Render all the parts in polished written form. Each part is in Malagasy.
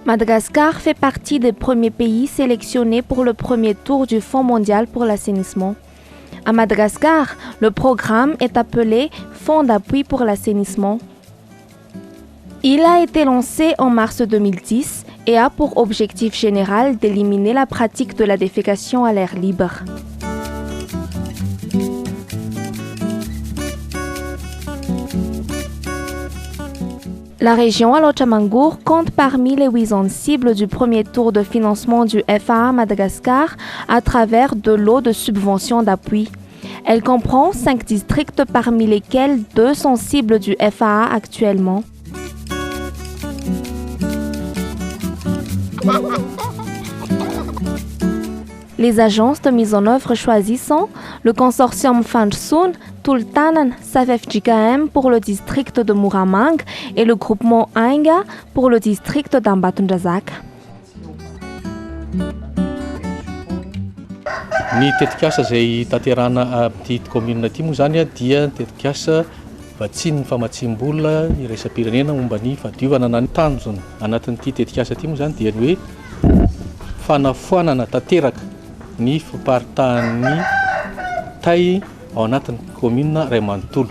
Madagascar fait partie des premiers pays sélectionnés pour le premier tour du Fonds mondial pour l'assainissement. À Madagascar, le programme est appelé Fonds d'appui pour l'assainissement. Il a été lancé en mars 2010 et a pour objectif général d'éliminer la pratique de la défécation à l'air libre. La région Alochamangour compte parmi les 8 zones cibles du premier tour de financement du FAA Madagascar à travers de lots de subventions d'appui. Elle comprend 5 districts parmi lesquels 2 sont cibles du FAA actuellement. Les agences de mise en œuvre choisies sont le consortium Fanchsun, Tultanan, Safef-JKM pour le district de Muramang et le groupement Ainga pour le district d'Ambatondrazak. Ny tetikasa izay tanterahana amin'ity commune ity moa zany dia tetikasa vatsiny famatsim-bola iraisam-pirenena momba ny fadiovana na ny tanjona anatin'ity tetikasa ity moa zany dia ny hoe fanafoanana tanteraka ny famparitahan'ny tay ao anatin'ny commune Ray Manontolo.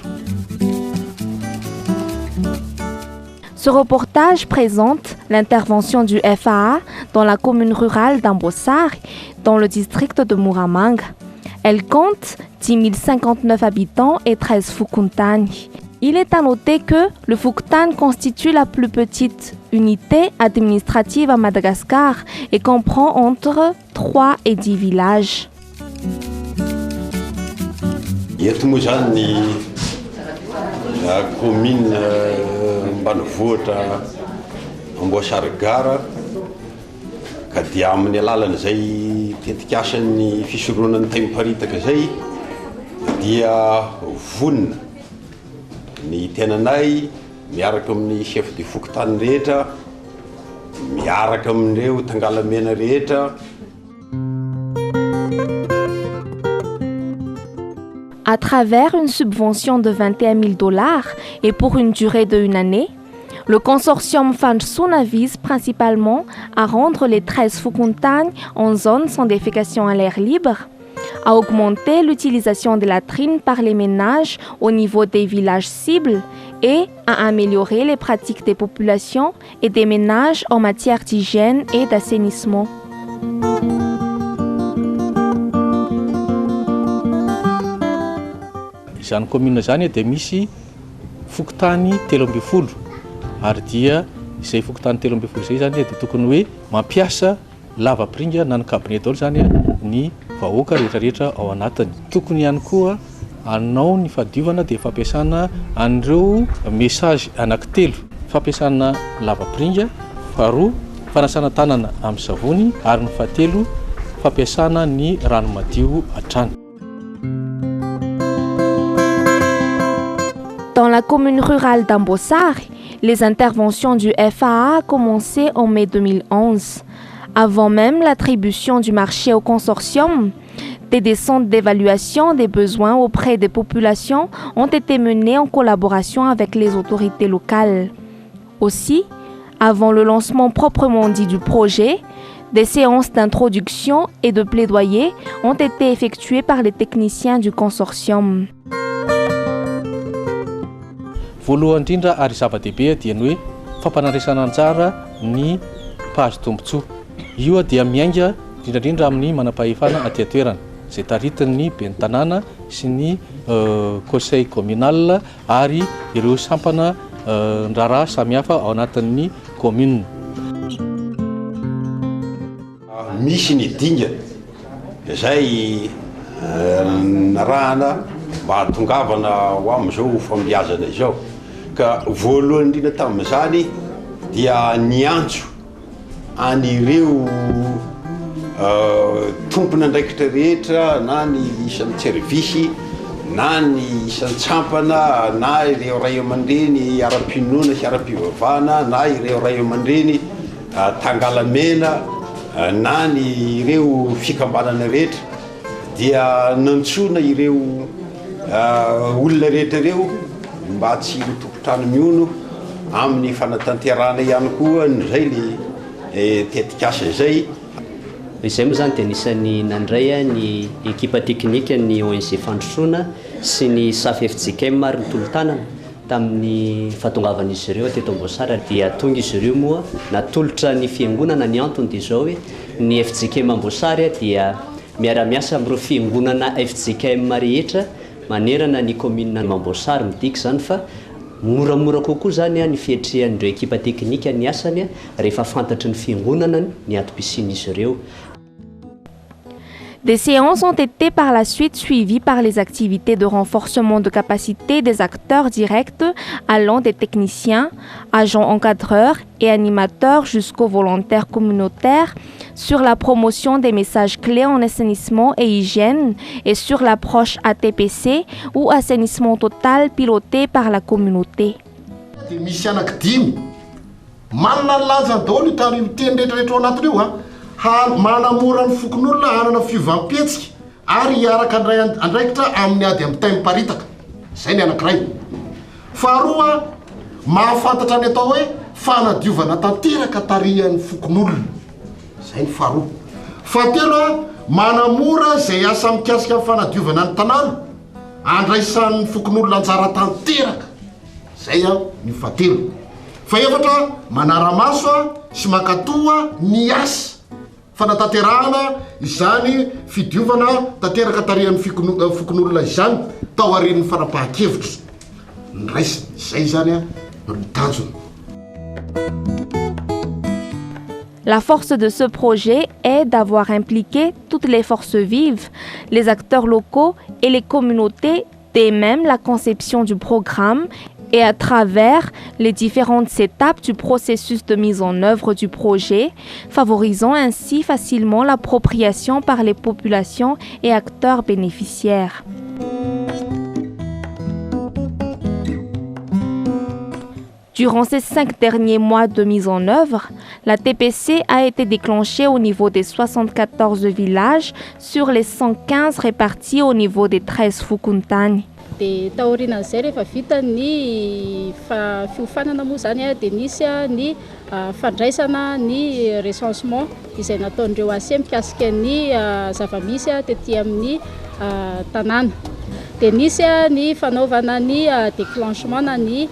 Ce reportage présente l'intervention du FAA dans la commune rurale d'Ambosari, dans le district de Muramang. Elle compte 10 059 habitants et 13 Fukuntani. Il est à noter que le Fuktan constitue la plus petite unité administrative à Madagascar et comprend entre 3 et 10 villages. Commune Mbanivohitra Amboasary Gara ka dia amin'ny alalan'izay tetikasan'ny fisorohanan'ny tay miparitaka zay dia vonina ny tenanay miaraka amin'ny chef de Fokotany rehetra miaraka amin'ireo tangalamena rehetra. À travers une subvention de $21 000 et pour une durée de 1 année, le consortium Fanchsun vise principalement à rendre les 13 Fukuntani en zone sans défécation à l'air libre, à augmenter l'utilisation des latrines par les ménages au niveau des villages cibles et à améliorer les pratiques des populations et des ménages en matière d'hygiène et d'assainissement. Izany commune zany dia misy Fokotany 13 ary dia izay Fokotany 13 izay zany dia tokony hoe mampiasa lava-piringa na ny cabinet daholo zany ny vahoaka rehetrarehetra ao anatiny. Tokony ihany koa anao ny fadiovana dia fampiasana an'ireo message anankitelo, fampiasana lava-piringa, faharoa fanasana tanana amin'ny savony ary ny fahatelo fampiasana ny rano madio hatrany. Dans la commune rurale d'Ambosari, les interventions du FAA ont commencé en mai 2011. Avant même l'attribution du marché au consortium, des descentes d'évaluation des besoins auprès des populations ont été menées en collaboration avec les autorités locales. Aussi, avant le lancement proprement dit du projet, des séances d'introduction et de plaidoyer ont été effectuées par les techniciens du consortium. Voalohany indrindra ary zava-dehibe dia ny hoe fampanandraisana anjara ny mpahazo tombotsoa. Io dia miainga indrindra amin'ny manam-pahefana aty an-toerana izay taritin'ny ben'ny tanàna sy ny conseil communal ary ireo sampana ndraraha samihafa ao anatin'ny commune. Misy ny dingana izay narahana mba hatongavana ho amin'izao fambiazana izao. Ka voalohany indrindra tamin'izany dia niantso an'ireo tompona andraikitra rehetra na ny isan'ny servisy na ny isan'ny tsampana na ireo ray aman-dreny ara-pinoana sy ara-pivavahana na ireo ray aman-dreny tangalamena na ny ireo fikambanana rehetra dia nantsona ireo olona rehetra ireo mba tsy ho tompotrano miono amin'ny fanatanterana ihany koa zay le tetikasa izay. Izay moa zany dia anisan'ny nandray ny équipe technique ny ONG Fandrosoana sy ny SAF FJKM ary ny tolo-tanana tamin'ny fahatongavan'izy ireo teto Amboasara dia tonga izy ireo moa natolotra ny fiangonana ny antony dia izao hoe ny FJKM Amboasara dia miara-miasa amin'ireo fiangonana FJKM rehetra manerana ny commune Amboasara midika zany fa moramora kokoa zany ny fihetrehan'ireo équipe technique ny asany rehefa fantatry ny fiangonana ny atobisian'izy ireo. Des séances ont été par la suite suivies par les activités de renforcement de capacité des acteurs directs, allant des techniciens, agents encadreurs et animateurs jusqu'aux volontaires communautaires, sur la promotion des messages clés en assainissement et hygiène et sur l'approche ATPC ou assainissement total piloté par la communauté. Manamora ny fokon'olona hanana fiovam-petsika ary hiaraka andraikitra amin'ny ady amin'ny tay miparitaka. Zay ny anankiray. Faharoa, mahafantatra ny atao hoe fanadiovana tanteraka tarihan'ny fokon'olona. Zay ny faharoa. Fahatelo, manamora zay asa mikasika amin'ny fanadiovana ny tanàna andraisan'ny fokon'olona anjara tanteraka. Zay ny fahatelo. Faefatra, manara-maso sy mankatoa ny asa fanatanterahana izany fidiovana tanteraka tarihan'ny fokon'olona izany tao aorian'ny fanapahan-kevitra. Nraisy zay zany no tanjony. La force de ce projet est d'avoir impliqué toutes les forces vives, les acteurs locaux et les communautés dès même la conception du programme et à travers les différentes étapes du processus de mise en œuvre du projet, favorisant ainsi facilement l'appropriation par les populations et acteurs bénéficiaires. Durant ces 5 derniers mois de mise en œuvre, la TPC a été déclenchée au niveau des 74 villages sur les 115 répartis au niveau des 13 Fukuntani. Dia taorian'izay rehefa vita ny fiofanana moa zany dia nisy ny fandraisana ny recensement izay nataon'ireo ACM mikasika ny zava-misy tetỳ amin'ny tanàna. Dia nisy ny fanaovana ny déclenchement na ny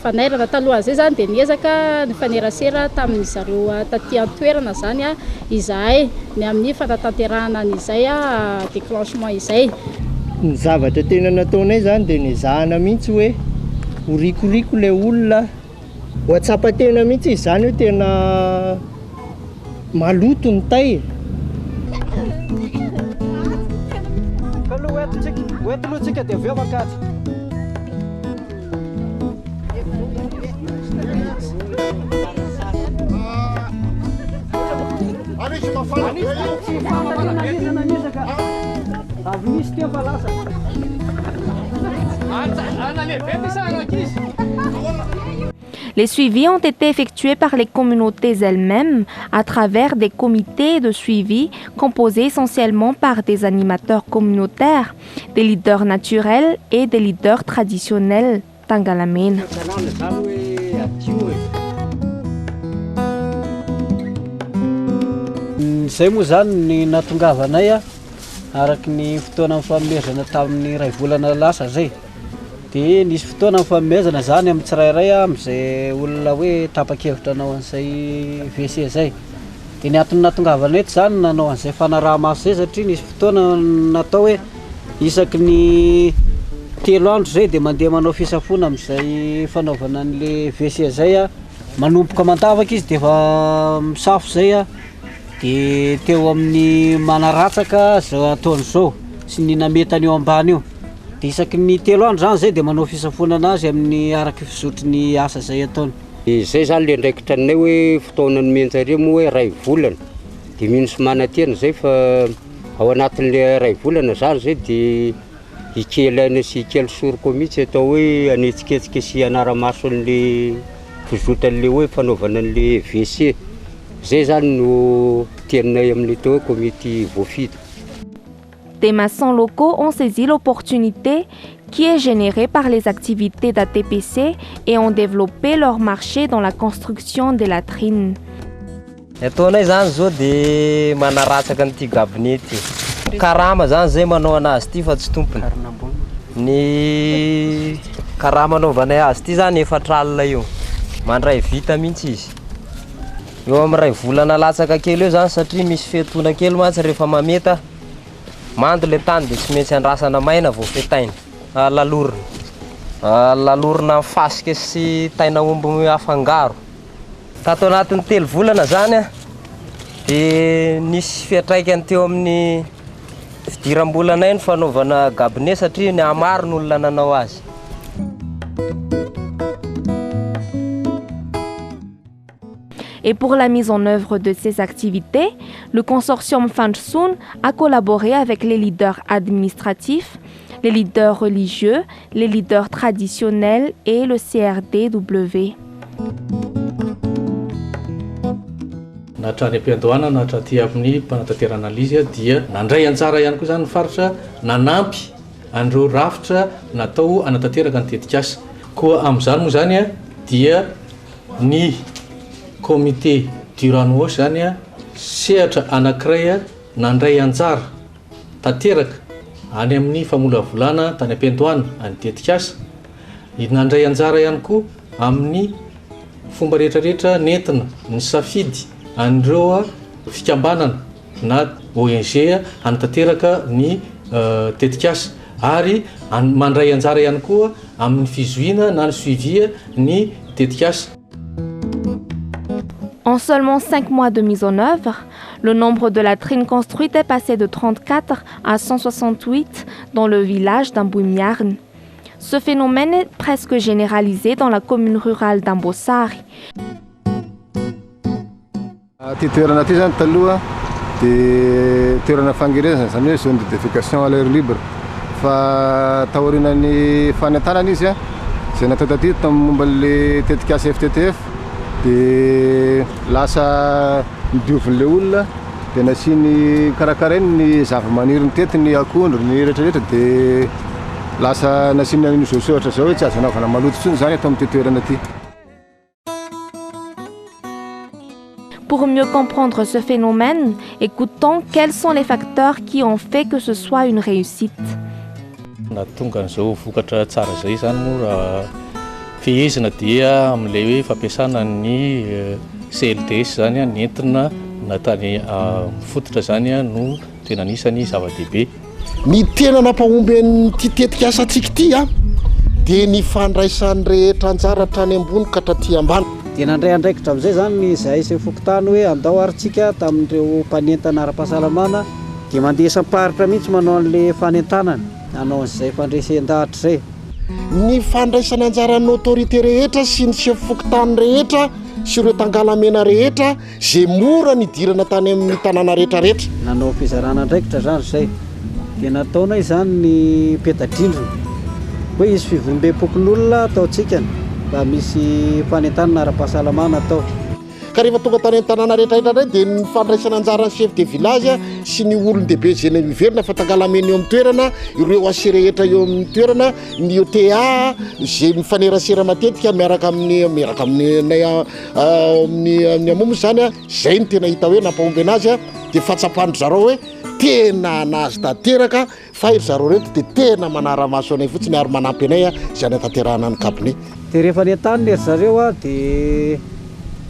fanerana talohan'izay zany dia niezaka ny fanerasera tamin'ny zareo tatỳ an-toerana zany izahay ny amin'ny fanatanterahana an'izay déclenchement izay. Ny zavatra tena nataonay zany dia nizahana mihitsy hoe horikoriko ilay olona ho atsapa-tena mihitsy izy zany hoe tena maloto ny tay. Oetolotsika dia avy eo makatsy. Les suivis ont été effectués par les communautés elles-mêmes à travers des comités de suivi composés essentiellement par des animateurs communautaires, des leaders naturels et des leaders traditionnels Tangalamena. Zay moa zany ny nahatongavanay araky ny fotoana mifanomezana tamin'ny ray volana lasa zay. Dia nisy fotoana mifanomezana zany amin'ny tsirairay amin'izay olona hoe tapa-kevitra nanao an'izay WC zay. Dia ny antony nahatongavanay zany nanao an'izay fanaraha-maso zay satria nisy fotoana natao hoe isaky ny 3 andro zay dia mandeha manao fisafona amin'izay fanaovana an'ilay WC zay manomboka mandavaka izy dia efa misafo zay dia teo amin'ny manaratsaka zao ataon'izao sy ny nametany eo ambany eo. Dia isaky ny 3 andro zany zay dia manao fisafona anazy amin'ny araky fizotry ny asa zay ataony. Zay zany le ndraikitra anay hoe fotoana nomenjareo moa hoe ray volana. Dia mino sy manatena zay fa ao anatin'le ray volana zany zay dia ikelaina sy ikely soroko mihitsy atao hoe anetsiketsika sy anara-maso an'le fizotan'le hoe fanaovana an'le WC. Zay zany no tianay amin'ny tao hoe komity voafita. Des maçons locaux ont saisi l'opportunité qui est générée par les activités d'ATPC et ont développé leur marché dans la construction des latrines. Ataonay zany zao de manaratsaka an'ity gabinety karama zany zay manao anazy ty fa tsy tompony ny karama naovanay azy ty zany efatralina io mandray vita mihitsy izy eo amiray volana latsaka kely eo zany satria misy fetona kely mantsy rehefa mameta mando le tany de tsy maintsy andrasana maina vao fetaina lalorina fasika sy taina omby afangaro tato anatin'ny 3 volana zany de nisy fiatraikany teo amin'ny fidiram-bolanay ny fanaovana gabinet satria ny amaro ny olona nanao azy. Et pour la mise en œuvre de ces activités, le consortium Fanchsun a collaboré avec les leaders administratifs, les leaders religieux, les leaders traditionnels et le CRDW. Nahatrany am-piandohana nahatraty amin'ny mpanantanterana izy dia nandray antsara ihany koa zany faritra nanampy andreo rafitra natao anatanteraka ny tetikasa koa amin'izany moa zany dia ny comité Duranois zany sehatra anankiray nandray anjara tanteraka any amin'ny famolavolana tany am-piandohana any tetikasa nandray anjara ihany koa amin'ny fomba rehetrarehetra nentina ny safidy andreo fikambanana na ONG anatanteraka ny tetikasa ary mandray anjara ihany koa amin'ny fizoina na ny suivi ny tetikasa. En seulement 5 mois de mise en œuvre, le nombre de latrines construites est passé de 34 à 168 dans le village d'Ambouimiarn. Ce phénomène est presque généralisé dans la commune rurale d'Ambosary. Ty toerana ty zany taloha de toerana fangerezana zany hoe zone de défécation à l'air libre fa taorinan'ny fanentanana izy zay natao taty tamin'ny momba le tetikasa FTTF de lasa midiovin'le olona de nasiany karakarainy ny zava-maniry ny tety ny akondro ny rehetrarehetra de lasa nasiany an'izao ohatra zao hoe tsy azo anaovana maloto tsony zany atao amin'ity toerana ty. Pour mieux comprendre ce phénomène, écoutons quels sont les facteurs qui ont fait que ce soit une réussite. Nahatonga an'izao vokatra tsara zay zany moa raha fehezina dia amin'ilay hoe fampiasana ny CLTS zany nentina natany fototra zany no tena anisany zava-dehibe. Ny tena nampahomby an'ity tetikasa antsika ty dia ny fandraisan'ny rehetra anjara trany ambony ka traty ambany. Dia nandray andraikitra amin'izay zany izahay sy fokontany hoe andao aritsika tamin'ireo mpanentana ara-pahasalamana dia mandeha isam-paritra mihitsy manao an'ilay fanentanana nanao an'izay fandresen-dahatra zay. Ny fandraisana anjaran'ny autorité rehetra sy ny chef fokontany rehetra sy ireo tangalamena rehetra zay mora nidirana tany amin'ny tanàna rehetrarehetra. Nanao fizarana andraikitra zany zay dia nataonay zany ny peta-drindrina hoe izy fivombem-pokon'olona ataontsika mba misy fanentanana ara-pahasalamana atao. Ka rehefa tonga tany amin'ny tanàna rehetrarehetra indray dia ny fandraisana anjaran'ny chef de village sy ny olon-dehibe zay miverina fa tangalamena eo amin'ny toerana, ireo ase rehetra eo amin'ny toerana, ny OTA zay mifanerasera matetika miaraka amin'ny amomo zany zay ny tena hita hoe nampahomby anazy dia fahatsapandro zareo hoe tena nazy tanteraka fa iry zareo reto dia tena manara-maso anay fotsiny ary manampy anay zay natanterahana ny cabinet. Dia rehefa nentany ery zareo dia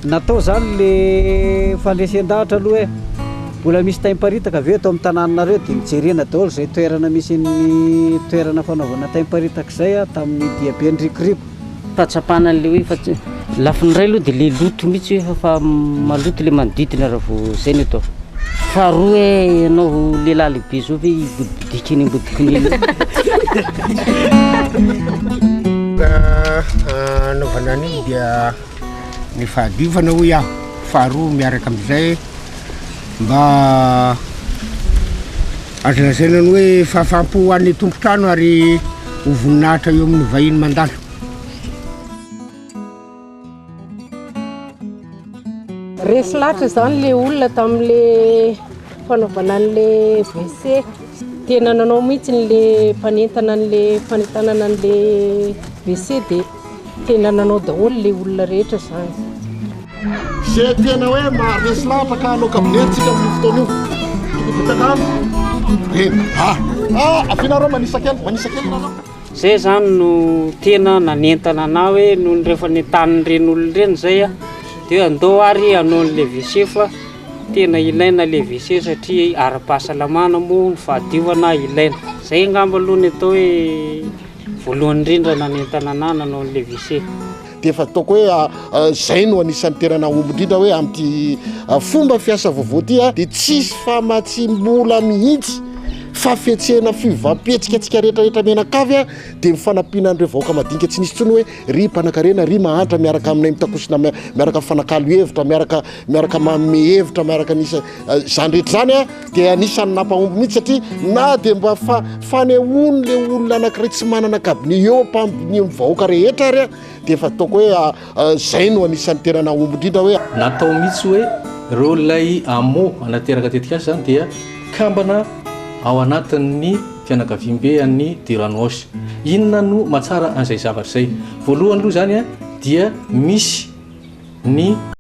natao zany le fandresen-dahatra aloha hoe mbola misy taim-paritaka aveo atao amin'ny tanànanareo dia mijerena daholo zay toerana misy ny toerana fanaovana taim-paritaka zay tamin'ny diabe ny rikoriko. Fahatsapana an'le hoe lafiny ray aloha dia le loto mihitsy hoe fa maloto le manodidina raha vao zay ny atao. Faharoa hoe ianao lehilahy lehibe zao hoe ibodibodika iny ibodikiny anaovana an'iny dia ny fahadiovana ho iaho, faharoa miaraka amin'izay mba azo lazaina ny hoe fahafaham-po ho an'ny tompo-trano ary ho voninahitra eo amin'ny vahiny mandalo. Resy lahatra zany le olona tamin'le fanaovana an'le WC tena nanao mihitsy n'le mpanentana an'le fanentanana an'le WC dia tena nanao daholo le olona rehetra zany. zay tena hoe maharesy lahatra ka hanao kabinetintsika amin'ny fotoana io itakano afinareo manisakely nanao zay zany no tena nanentana ana hoe noho rehefa nytanin'ireny olona ireny zay a dia andao ary anao n'le WC fa tena ilaina le WC satria ara-pahasalamana moa ny fahadiovana ilaina zay angamba aloha ny atao hoe voalohany indrindra nanentana ana nanao n'le WC dia efa ataoko hoe zay no anisan'ny tena nahomby indrindra hoe amin'ity fomba fiasa vaovao ty a dia tsisy famatsim-bola mihitsy fafetsena fivapetsika atsika rehetrarehetra menakavy a dia mifanampiana an'ireo vahoaka madinika tsy nisy tsony hoe ry mpanan-karena ry mahantra miaraka aminay mitakosina miaraka fanakalo hevitra miaraka manome hevitra miaraka nisa zany rehetra zany a dia anisan'ny nampahomby mihitsy satria na dia mba fanehoany le olona anankiray tsy manana kabine eo ampambiny vahoaka rehetra ary a dia efa ataoko hoe zay no anisan'ny tena nahomby indrindra hoe natao mihitsy hoe reo lay amo anateraka tetika azy zany dia kambana ao anatin'ny fianakaviam-be an'ny Diranos. Inona no mahatsara an'izay zavatra izay? Voalohany aloha zany a dia misy ny